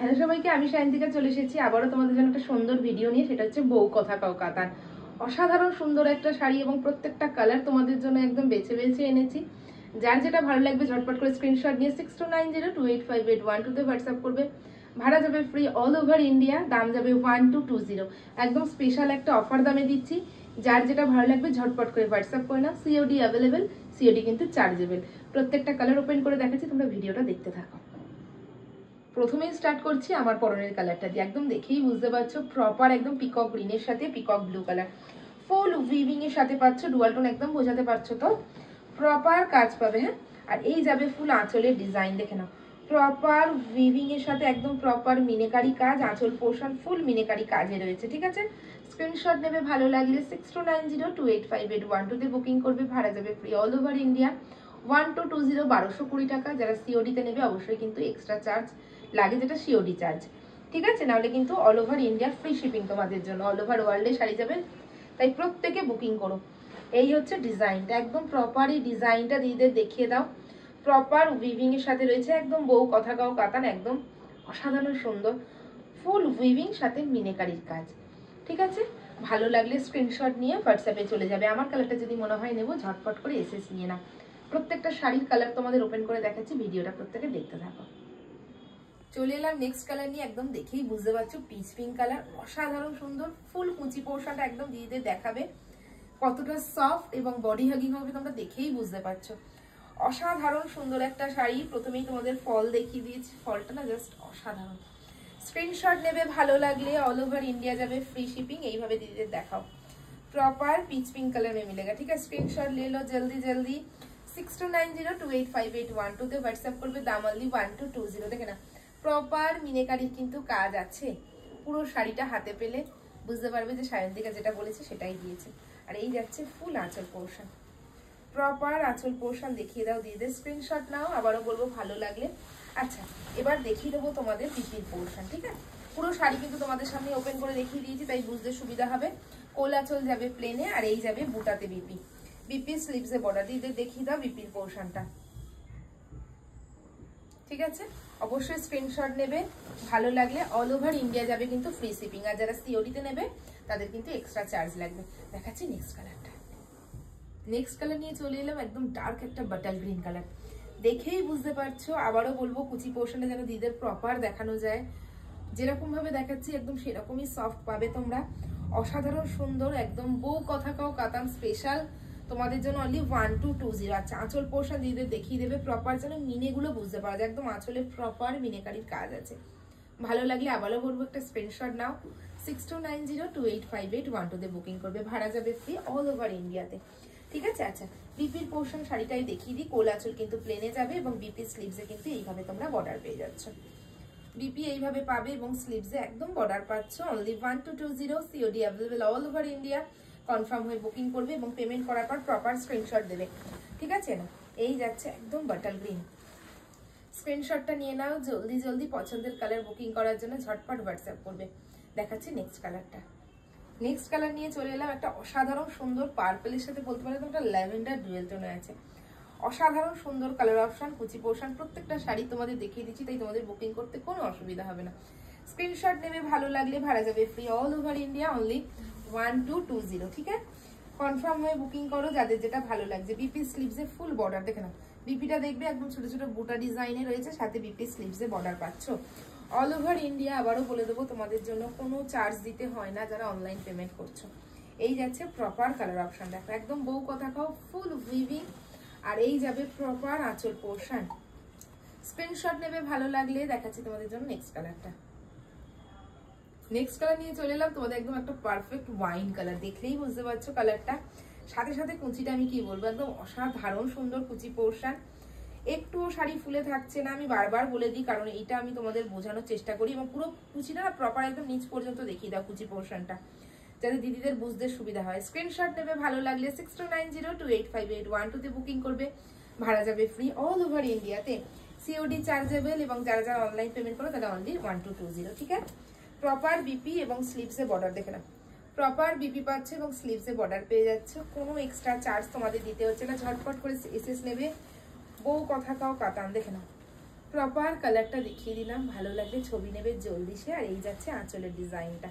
Hello সবাইকে, আমি সায়ন্তিকা চলে এসেছি আবারও তোমাদের জন্য একটা সুন্দর ভিডিও নিয়ে। সেটা হচ্ছে বউ কথা কাও কাতান। অসাধারণ সুন্দর একটা শাড়ি এবং প্রত্যেকটা কালার তোমাদের জন্য একদম বেছে বেছে এনেছি। যার যেটা ভালো লাগবে ঝটপট করে স্ক্রিনশট নিয়ে 6290285812 তে হোয়াটসঅ্যাপ করবে। ভাড়া যাবে ফ্রি অল ওভার ইন্ডিয়া, দাম যাবে 1220। একদম স্পেশাল একটা অফার দামে দিচ্ছি। যার যেটা ভালো লাগবে ঝটপট করে হোয়াটসঅ্যাপ করে নাও। সিওডি অ্যাভেলেবেল, সিওডি কিন্তু চার্জেবল। প্রত্যেকটা কালার ওপেন করে দেখাচ্ছি, তোমরা ভিডিওটা দেখতে থাকো। প্রথমেই স্টার্ট করছি আমার পরনের কালারটা দিয়ে। একদম দেখেই বুঝতে পারছো প্রপার একদম পিকক গ্রিনের সাথে পিকক ব্লু কালার, ফুল উইভিং এর সাথে পাচ্ছ। ডুয়াল টোন একদম বোঝাতে পারছো তো, প্রপার কাজ পাবে। হ্যাঁ, আর এই যাবে ফুল আঁচলের ডিজাইন, দেখে নাও প্রপার উইভিং এর সাথে একদম প্রপার মিনেকারি কাজ। আঁচল পোর্শন ফুল মিনেকারি কাজে রয়েছে। ঠিক আছে, স্ক্রিনশট নেবে ভালো লাগলে 6290285812 তে বুকিং করবে। ভাড়া যাবে ফ্রি অল ওভার ইন্ডিয়া 1220, 1220 টাকা। যারা সিওডিতে নেবে অবশ্যই কিন্তু এক্সট্রা চার্জ লাগে, যেটা সিওডি চার্জ। ঠিক আছে, নাহলে কিন্তু all over India free shipping তোমাদের জন্য। অল ওভার ওয়ার্ল্ডে শাড়ি যাবেন, তাই প্রত্যেকে বুকিং করো। এই হচ্ছে ডিজাইনটা, একদম প্রপার এই ডিজাইনটা দিদিদের দেখিয়ে দাও। প্রপার উইভিং এর সাথে রয়েছে একদম বউ কথা কাও কাতান, একদম অসাধারণ সুন্দর ফুল উইভিং সাথে মিনেকারির কাজ। ঠিক আছে, ভালো লাগলে স্ক্রিনশট নিয়ে হোয়াটসঅ্যাপে চলে যাবে। আমার কালারটা যদি মনে হয় নেবো, ঝটপট করে এসএস নিয়ে না। প্রত্যেকটা শাড়ির কালার তোমাদের ওপেন করে দেখাচ্ছি, ভিডিওটা প্রত্যেকে দেখতে থাকো। চলে এলাম নেক্সট কালার নিয়ে। একদম দেখেই বুঝতে পারছো পিচ পিঙ্ক কালার, অসাধারণ সুন্দর ফুল কুচি পোর্শনটা একদম দিদিদের দেখাবে কতটা সফট এবং বডি হাগিং হবে, তোমরা দেখেই বুঝতে পারছো। অসাধারণ সুন্দর একটা শাড়ি। প্রথমেই তোমাদের ফল দেখিয়ে দিয়েছি, ফলটা না জাস্ট অসাধারণ। স্ক্রিনশট নেবে ভালো লাগলে, অল ওভার ইন্ডিয়া যাবে ফ্রি শিপিং। এইভাবে দিদিদের দেখাও, প্রপার পিচ পিঙ্ক কালার में मिलेगा। ठीक है, स्क्रीनशॉट ले लो जल्दी जल्दी। 6290285812 তে হোয়াটসঅ্যাপ করবে। দাম অনলি 1220। দেখে না প্রপার মিনেকারির কিন্তু কাজ আছে। পুরো শাড়িটা হাতে পেলে বুঝতে পারবে যে সায়ন্তিকা যেটা বলেছে সেটাই দিয়েছে। আর এই যাচ্ছে ফুল আঁচল পোর্শন, প্রপার আঁচল পোর্শন দেখিয়ে দাও দিদিদের। স্ক্রিনশট নাও, আবারও বলবো ভালো লাগলে। আচ্ছা, এবার দেখিয়ে দেবো তোমাদের পিপির পোর্শন। ঠিক আছে, পুরো শাড়ি কিন্তু তোমাদের সামনে ওপেন করে দেখিয়ে দিয়েছি, তাই বুঝতে সুবিধা হবে। কোল আঁচল যাবে প্লেনে, আর এই যাবে বুটাতে বিপি। বিপি স্লিভসে বর্ডার দিদিদের দেখিয়ে দাও বিপির পোর্শনটা। ঠিক আছে, অবশ্যই স্ক্রিনশট নেবে ভালো লাগলে। অল ওভার ইন্ডিয়া যাবে কিন্তু ফ্রি শিপিং, আর যারা সিওডিতে নেবে তাদের কিন্তু এক্সট্রা চার্জ লাগবে। দেখাচ্ছি নেক্সট কালারটা। নেক্সট কালার নিয়ে চলে এলাম, একদম ডার্ক একটা বাটাল গ্রিন কালার। দেখেই বুঝতে পারছো, আবারও বলবো কুচি পোর্শনে যেন দিদিদের প্রপার দেখানো যায়। যেরকম ভাবে দেখাচ্ছি একদম সেরকমই সফট পাবে তোমরা। অসাধারণ সুন্দর একদম বউ কথা কাও কাতান স্পেশাল তোমাদের জন্য অনলি 1220। আচ্ছা, আঁচল পোর্শন দিদিদের দেখিয়ে দেবে প্রপার, যেন মিনেগুলো বুঝতে পারা যায়। একদম আঁচলে প্রপার মিনেকারির কাজ আছে। ভালো লাগলে আবারও বলবো একটা স্ক্রিনশট নাও। 6290285812 তে বুকিং করবে। ভাড়া যাবে ফ্রি অল ওভার ইন্ডিয়াতে। ঠিক আছে, আচ্ছা বিপির পোর্শন শাড়িটাই দেখিয়ে দিই। কোল আঁচল কিন্তু প্লেনে যাবে এবং বিপি স্লিভসে কিন্তু এইভাবে তোমরা বর্ডার পেয়ে যাচ্ছ। বিপি এইভাবে পাবে এবং স্লিভসে একদম বর্ডার পাচ্ছ। Only 1220, COD available all over India. Confirm হয়ে বুকিং করবে এবং পেমেন্ট করার পর প্রপার স্ক্রিনশট দেবে। ঠিক আছে না, এই যাচ্ছে একদম বাটাল গ্রিন। স্ক্রিনশটটা নিয়ে নাও জলদি জলদি। পছন্দের কালার বুকিং করার জন্য ঝটপট হোয়াটসঅ্যাপ করবে। দেখাচ্ছি নেক্সট কালারটা। নেক্সট কালার নিয়ে চলে এলাম একটা অসাধারণ সুন্দর পার্পলের সাথে, বলতে পারো একটা ল্যাভেন্ডার ডুয়েল টোনে আছে। অসাধারণ সুন্দর কালার অপশন, কুচি পোর্শন, প্রত্যেকটা শাড়ি তোমাদের দেখিয়ে দিচ্ছি, তাই তোমাদের বুকিং করতে কোনো অসুবিধা হবে না। স্ক্রিনশট নেবে ভালো লাগলে, ভাড়া যাবে free all over India only 1220। ঠিক আছে, কনফার্ম হয়ে বুকিং করো যাদের যেটা ভালো লাগছে। বিপি স্লিভসে ফুল বর্ডার দেখে নাও। বিপিটা দেখবে একদম ছোট ছোট বুটা ডিজাইনে রয়েছে, সাথে বিপি স্লিভসে বর্ডার পাচ্ছ অল ওভার ইন্ডিয়া। আবারও বলে দেবো তোমাদের জন্য কোনো চার্জ দিতে হয় না যারা অনলাইন পেমেন্ট করছো। এই যাচ্ছে প্রপার কালার অপশন, দেখো একদম বউ কথা কাও ফুল উইভিং। আর এই যাবে প্রপার আঁচল পোর্শন। স্ক্রিনশট নেবে ভালো লাগলে। দেখাচ্ছি তোমাদের জন্য নেক্সট কালারটা। নেক্সট কালার নিয়ে চলে এলাম তোমাদের একদম একটা পারফেক্ট ওয়াইন কালার। দেখলেই বুঝতে পারছো কালারটা। সাথে সাথে কুচিটা আমি কি বলবো, একদম অসাধারণ সুন্দর কুচি পোর্শন। একটুও শাড়ি ফুলে থাকছে না, আমি বারবার বলে দিই কারণ এইটা আমি তোমাদের বোঝানোর চেষ্টা করি। এবং পুরো কুচিটা না প্রপার একদম নিচ পর্যন্ত দেখিয়ে দাও কুচি পোর্শনটা, যাতে দিদিদের বুঝতে সুবিধা হয়। স্ক্রিনশট নেবে ভালো লাগলে 6290285812 তে বুকিং করবে। ভাড়া যাবে ফ্রি অল ওভার ইন্ডিয়াতে, সিওডি চার্জেবল। এবং যারা যারা অনলাইন পেমেন্ট করো তারা অনলি 1220। ঠিক আছে, প্রপার বিপি এবং স্লিভসে বর্ডার দেখে না, প্রপার বিপি পাচ্ছে এবং স্লিভসে বর্ডার পেয়ে যাচ্ছে। কোনো এক্সট্রা চার্জ তোমাদের দিতে হচ্ছে না। ঝটপট করে এসএস নেবে। বউ কথা কাও কাতান দেখে না, প্রপার কালারটা দেখিয়ে দিলাম, ভালো লাগলে ছবি নেবে জলদি সে। আর এই যাচ্ছে আঁচলের ডিজাইনটা,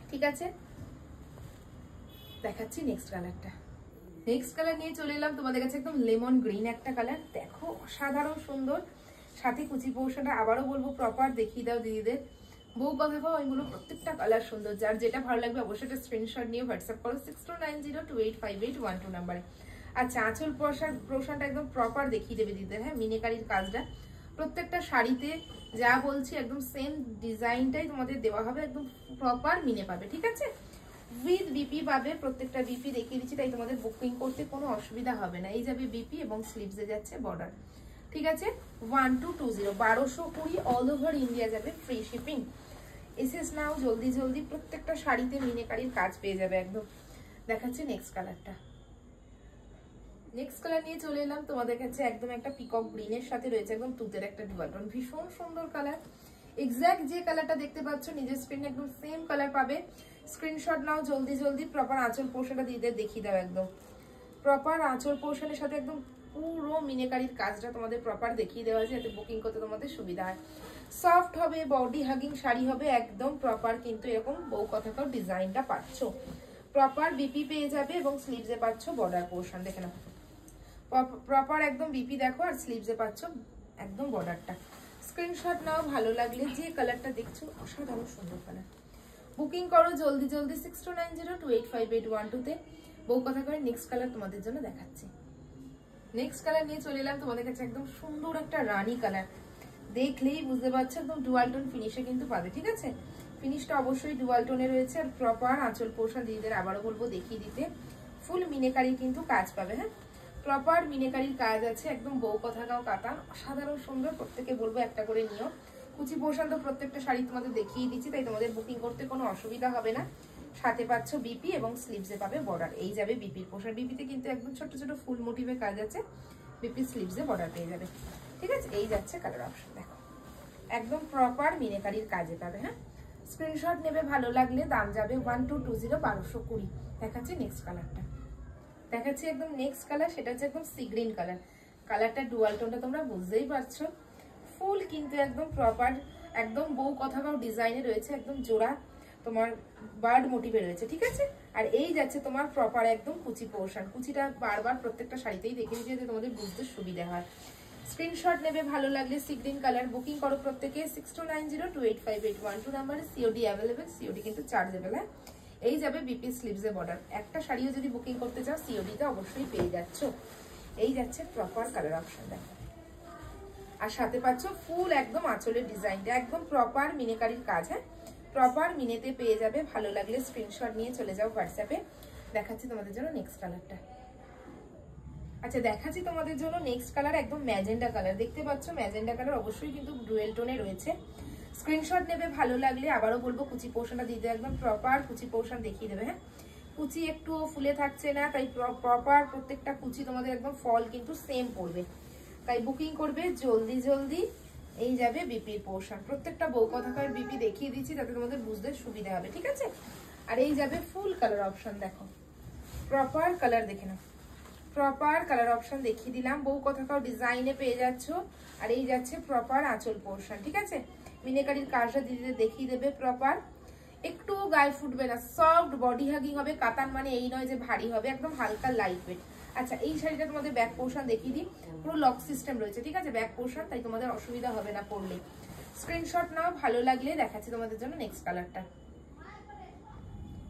ঠিক আছে। দেখাচ্ছি নেক্সট কালারটা। নেক্সট কালার নিয়ে চলে এলাম তোমাদের কাছে, একদম লেমন গ্রিন একটা কালার, দেখো অসাধারণ সুন্দর। সাথে কুচি পোর্শনটা আবারও বলবো প্রপার দেখিয়ে দাও দিদিদের, বউ কথা কও আমি বলবো প্রত্যেকটা কালার সুন্দর। যার যেটা ভালো লাগবে অবশ্যই একটা স্ক্রিনশট নিয়ে হোয়াটসঅ্যাপ করো 6290285812 নাম্বারে। আচ্ছা আঁচল পোর্শনটা একদম প্রপার দেখিয়ে দেবে দিদিদের, হ্যাঁ মিনেকারির কাজটা প্রত্যেকটা শাড়িতে যা বলছি একদম সেম ডিজাইনটাই তোমাদের দেওয়া হবে, একদম প্রপার মিনে পাবে, ঠিক আছে। উইথ বিপি পাবে, প্রত্যেকটা বিপি দেখিয়ে দিচ্ছি, তাই তোমাদের বুকিং করতে কোনো অসুবিধা হবে না। এই যাবে বিপি এবং স্লিভসে যাচ্ছে বর্ডার, ঠিক আছে। 1220 1220 অল ওভার ইন্ডিয়া যাবে, ফ্রি শিপিং। এসএস নাও জলদি জলদি, প্রত্যেকটা শাড়িতে মিনেকারির কাজ পেয়ে যাবে একদম। দেখাচ্ছি নেক্সট কালারটা। নেক্সট কালার নিয়ে চলে এলাম তোমাদের কাছে, একদম একটা পিকক গ্রিনের সাথে রয়েছে একদম তুতের একটা ডুয়াল টোন, ভীষণ সুন্দর কালার। এক্স্যাক্ট যে কালারটা দেখতে পাচ্ছ নিজের স্ক্রিনে একদম সেম কালার পাবে। স্ক্রিনশট নাও জলদি জলদি। প্রপার আঁচল পোর্শনটা দিতে দেখিয়ে দাও, একদম প্রপার আঁচল পোর্শনের সাথে একদম পুরো মিনেকারির কাজটা তোমাদের প্রপার দেখিয়ে দেওয়া আছে, যাতে বুকিং করতে তোমাদের সুবিধা হয়। সফট হবে, বডি হাগিং শাড়ি হবে একদম প্রপার, কিন্তু এরকম বউ কথাকার ডিজাইনটা পাচ্ছ। প্রপার বিপি পেয়ে যাবে এবং স্লিভসে পাচ্ছ বর্ডার পোর্শন, দেখে নাও প্রপার একদম বিপি দেখো, আর স্লিভসে পাচ্ছ একদম বর্ডারটা। স্ক্রিনশট নাও ভালো লাগলে, যে কালারটা দেখছো অসাধারণ সুন্দর কালার। বুকিং করো জলদি জলদি 6290285812 তে। বউ কথা করে নেক্সট কালার তোমাদের জন্য দেখাচ্ছি। নেক্সট কালার নিয়ে চলে এলাম তোমাদের কাছে, একদম সুন্দর একটা রানী কালার, দেখলেই বুঝতে পারছো একদম ডুয়াল টোন ফিনিশে কিন্তু পাবে, ঠিক আছে। ফিনিশটা অবশ্যই ডুয়াল টোনে রয়েছে, আর প্রপার আঁচল পোর্শন দিদিদের আবারও বলবো দেখিয়ে দিতে, ফুল মিনেকারি কিন্তু কাজ পাবে, হ্যাঁ প্রপার মিনেকারির কাজ আছে, একদম বউ কথা গাও কাতান, অসাধারণ সুন্দর। প্রত্যেকে বলবো একটা করে নিও। কুচি পোর্শন তো প্রত্যেকটা শাড়ি তোমাদের দেখিয়ে দিচ্ছি, তাই তোমাদের বুকিং করতে কোনো অসুবিধা হবে না। সাথে পাচ্ছ বিপি এবং স্লিভসে পাবে বর্ডার, এই যাবে বিপির পোর্শন। বিপিতে কিন্তু একদম ছোট ছোট ফুল মোটিভে কাজ আছে, বিপি স্লিভসে বর্ডার পেয়ে যাবে, ঠিক আছে। এই যাচ্ছে কালার অপশন, দেখো একদম প্রপার মিনেকারির কাজে পাবে, হ্যাঁ স্ক্রিনশট নেবে ভালো লাগলে। দাম যাবে 1220 1220। দেখাচ্ছি নেক্সট কালারটা। দেখাচ্ছি একদম নেক্সট কালার, সেটা হচ্ছে একদম সি গ্রিন কালার। কালারটা ডুয়াল টোনটা তোমরা বুঝতেই পারছো, ফুল কিন্তু একদম প্রপার একদম বউ কথা কাও ডিজাইনে রয়েছে, একদম জোড়া তোমার বার্ড মোটিভে রয়েছে, ঠিক আছে। আর এই যাচ্ছে তোমার প্রপার একদম কুচি পোর্শন, কুচিটা বারবার প্রত্যেকটা শাড়িতেই দেখে দিচ্ছি যাতে তোমাদের বুঝতে সুবিধা হয়। স্ক্রিনশট নেবে ভালো লাগলে, সি গ্রিন কালার। বুকিং করো প্রত্যেকে 6290285812 নাম্বারে। সিওডি অ্যাভেলেবেল, সিওডি কিন্তু চার্জেবল, হ্যাঁ। এই যাবে বিপি স্লিভসে বর্ডার। একটা শাড়িও যদি বুকিং করতে চাও সিওডিতে অবশ্যই পেয়ে যাচ্ছ। এই যাচ্ছে প্রপার কালার অপশন, দেখো আর সাথে পাচ্ছ ফুল একদম আঁচলের ডিজাইনটা, একদম প্রপার মিনেকারির কাজ, হ্যাঁ প্রপার মিনেতে পেয়ে যাবে। ভালো লাগলে স্ক্রিনশট নিয়ে চলে যাও হোয়াটসঅ্যাপে। দেখাচ্ছি তোমাদের জন্য নেক্সট কালারটা। আচ্ছা দেখাচ্ছি তোমাদের জন্য নেক্সট কালার, একদম ম্যাজেন্ডা কালার। দেখতে পাচ্ছ ম্যাজেন্ডা কালার অবশ্যই কিন্তু ডুয়েল টোনে রয়েছে। স্ক্রিনশট নেবে ভালো লাগলে। আবারও বলবো কুচি পোর্শনটা দিতে একদম প্রপার কুচি পোর্শন দেখিয়ে দেবে, হ্যাঁ কুচি একটু ফুলে থাকছে না, তাই প্রপার প্রত্যেকটা কুচি তোমাদের একদম ফল কিন্তু সেম পড়বে, তাই বুকিং করবে জলদি জলদি। এই যাবে বিপির পোর্শন, প্রত্যেকটা বউ কথাকার বিপি দেখিয়ে দিচ্ছি যাতে তোমাদের বুঝতে সুবিধা হবে, ঠিক আছে। আর এই যাবে ফুল কালার অপশন, দেখো প্রপার কালার দেখে নাও, প্রপার কালার অপশন দেখিয়ে দিলাম। বউ কথাকার ডিজাইনে পেয়ে যাচ্ছ। আর এই যাচ্ছে প্রপার আঁচল পোর্শন, ঠিক আছে। মিনেকারির কাজটা দিদিতে দেখিয়ে দেবে প্রপার, একটু গায়ে ফুটবে না, সফট বডি হাগিং হবে। কাতান মানে এই নয় যে ভারী হবে, একদম হালকা লাইট ওয়েট। আচ্ছা এই শাড়িটা তোমাদের ব্যাক পোর্শন দেখিয়ে দিই, পুরো লক সিস্টেম রয়েছে, ঠিক আছে ব্যাক পোর্শন, তাই তোমাদের অসুবিধা হবে না পরলে। স্ক্রিনশট নাও ভালো লাগলে। দেখাচ্ছি তোমাদের জন্য নেক্সট কালারটা।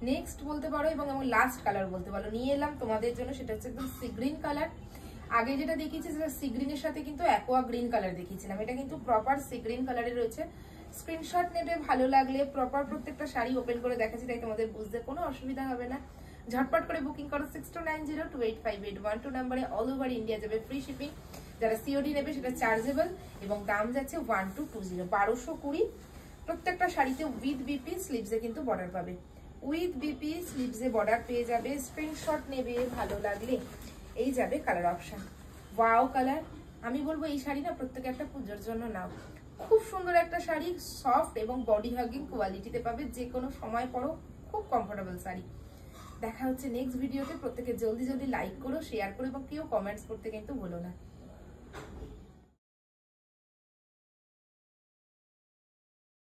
নেক্সট বলতে পারো এবং লাস্ট কালার বলতে পারো নিয়ে এলাম তোমাদের জন্য, সেটা হচ্ছে একদম সি গ্রিন কালার। আগে যেটা দেখিয়েছি সেটা সি গ্রিনের সাথে কিন্তু অ্যাকোয়া গ্রিন কালার দেখিয়েছিলাম, এটা কিন্তু প্রপার সি গ্রিন কালারে রয়েছে। স্ক্রিনশট নেবে ভালো লাগলে। প্রপার প্রত্যেকটা শাড়ি ওপেন করে দেখাচ্ছি, তাই তোমাদের বুঝতে কোনো অসুবিধা হবে না। ঝটপট করে বুকিং করো 6290285812 নাম্বারে। অল ওভার ইন্ডিয়া যাবে ফ্রি শিপিং। যারা সিওডি নেবে সেটা চার্জেবল এবং দাম যাচ্ছে 1220 1220। প্রত্যেকটা শাড়িতে উইথ বিপি স্লিভসে কিন্তু বর্ডার পাবে, উইথ বিপি স্লিভসে বর্ডার পেয়ে যাবে। স্ক্রিনশট নেবে ভালো লাগলে। এই যাবে কালার অপশন, ওয়াও কালার। আমি বলবো এই শাড়ি না প্রত্যেকে একটা পুজোর জন্য নাও, খুব সুন্দর একটা শাড়ি, সফট এবং বডি হাগিং কোয়ালিটিতে পাবে, যে কোনো সময় পরো, খুব কমফোর্টেবল শাড়ি। দেখা হচ্ছে নেক্সট ভিডিওতে। প্রত্যেকে জলদি জলদি লাইক করো, শেয়ার করো এবং কেউ কমেন্টস করতে কিন্তু ভুলো না।